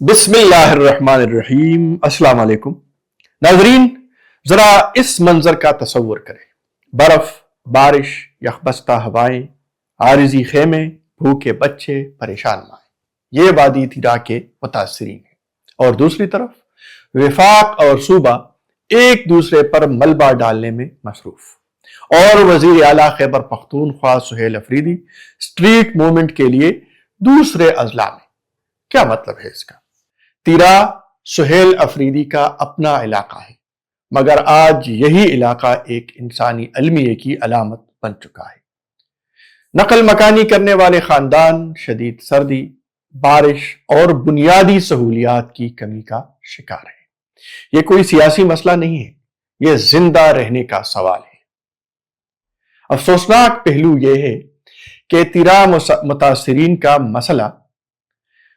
بسم اللہ الرحمن الرحیم۔ السلام علیکم ناظرین، ذرا اس منظر کا تصور کریں۔ برف، بارش، یخبستہ ہوائیں، عارضی خیمے، بھوکے بچے، پریشان مائیں، یہ وادی تیرا کے متاثرین ہیں۔ اور دوسری طرف وفاق اور صوبہ ایک دوسرے پر ملبہ ڈالنے میں مصروف، اور وزیر اعلیٰ خیبر پختونخوا سہیل افریدی اسٹریٹ موومنٹ کے لیے دوسرے اضلاع میں۔ کیا مطلب ہے اس کا؟ تیرا سہیل افریدی کا اپنا علاقہ ہے، مگر آج یہی علاقہ ایک انسانی المیے کی علامت بن چکا ہے۔ نقل مکانی کرنے والے خاندان شدید سردی، بارش اور بنیادی سہولیات کی کمی کا شکار ہے۔ یہ کوئی سیاسی مسئلہ نہیں ہے، یہ زندہ رہنے کا سوال ہے۔ افسوسناک پہلو یہ ہے کہ تیرا متاثرین کا مسئلہ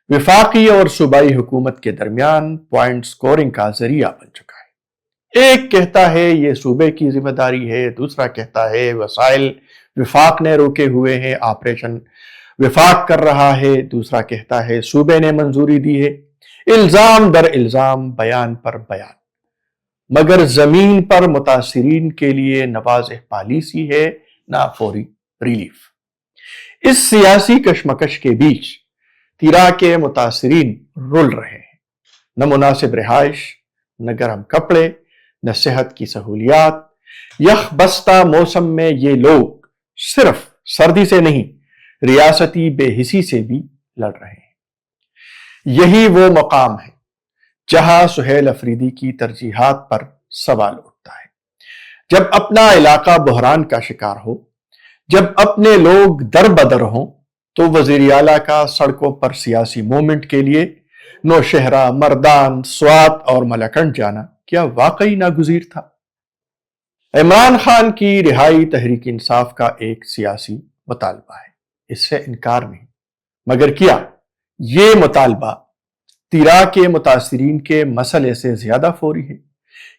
وفاقی اور صوبائی حکومت کے درمیان پوائنٹ سکورنگ کا ذریعہ بن چکا ہے۔ ایک کہتا ہے یہ صوبے کی ذمہ داری ہے، دوسرا کہتا ہے وسائل وفاق نے روکے ہوئے ہیں، آپریشن وفاق کر رہا ہے، دوسرا کہتا ہے صوبے نے منظوری دی ہے۔ الزام در الزام، بیان پر بیان، مگر زمین پر متاثرین کے لیے نہ واضح پالیسی ہے نہ فوری ریلیف۔ اس سیاسی کشمکش کے بیچ تیرا کے متاثرین رول رہے ہیں۔ نہ مناسب رہائش، نہ گرم کپڑے، نہ صحت کی سہولیات۔ یخ بستہ موسم میں یہ لوگ صرف سردی سے نہیں، ریاستی بے حسی سے بھی لڑ رہے ہیں۔ یہی وہ مقام ہے جہاں سہیل افریدی کی ترجیحات پر سوال اٹھتا ہے۔ جب اپنا علاقہ بحران کا شکار ہو، جب اپنے لوگ در بدر ہوں، تو وزیر اعلیٰ کا سڑکوں پر سیاسی موومنٹ کے لیے نوشہرہ، مردان، سوات اور ملاکنڈ جانا کیا واقعی ناگزیر تھا؟ عمران خان کی رہائی تحریک انصاف کا ایک سیاسی مطالبہ ہے، اس سے انکار نہیں، مگر کیا یہ مطالبہ تیرا کے متاثرین کے مسئلے سے زیادہ فوری ہے؟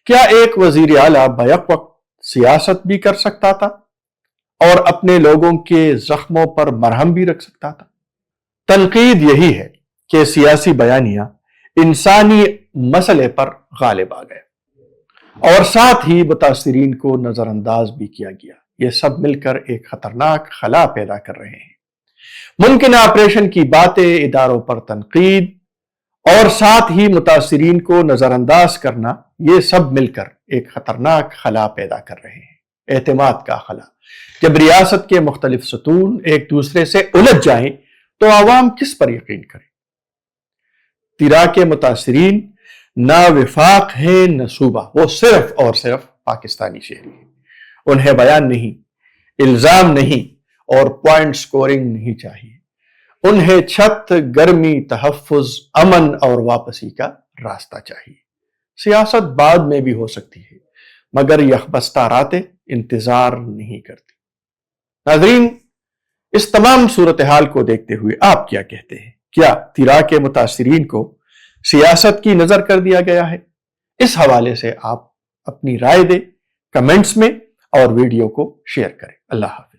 کیا ایک وزیر اعلیٰ بیک وقت سیاست بھی کر سکتا تھا اور اپنے لوگوں کے زخموں پر مرہم بھی رکھ سکتا تھا؟ تنقید یہی ہے کہ سیاسی بیانیہ انسانی مسئلے پر غالب آ گئے اور ساتھ ہی متاثرین کو نظر انداز بھی کیا گیا۔ یہ سب مل کر ایک خطرناک خلا پیدا کر رہے ہیں۔ ممکنہ آپریشن کی باتیں، اداروں پر تنقید اور ساتھ ہی متاثرین کو نظر انداز کرنا، یہ سب مل کر ایک خطرناک خلا پیدا کر رہے ہیں، اعتماد کا خلا۔ جب ریاست کے مختلف ستون ایک دوسرے سے الجھ جائیں تو عوام کس پر یقین کرے؟ تیرا کے متاثرین نہ وفاق ہیں نہ صوبہ، وہ صرف اور صرف پاکستانی شہری ہیں۔ انہیں بیان نہیں، الزام نہیں اور پوائنٹ سکورنگ نہیں چاہیے۔ انہیں چھت، گرمی، تحفظ، امن اور واپسی کا راستہ چاہیے۔ سیاست بعد میں بھی ہو سکتی ہے، مگر یخبستہ راتیں انتظار نہیں کرتی۔ ناظرین، اس تمام صورتحال کو دیکھتے ہوئے آپ کیا کہتے ہیں؟ کیا تیرا کے متاثرین کو سیاست کی نظر کر دیا گیا ہے؟ اس حوالے سے آپ اپنی رائے دیں کمنٹس میں اور ویڈیو کو شیئر کریں۔ اللہ حافظ۔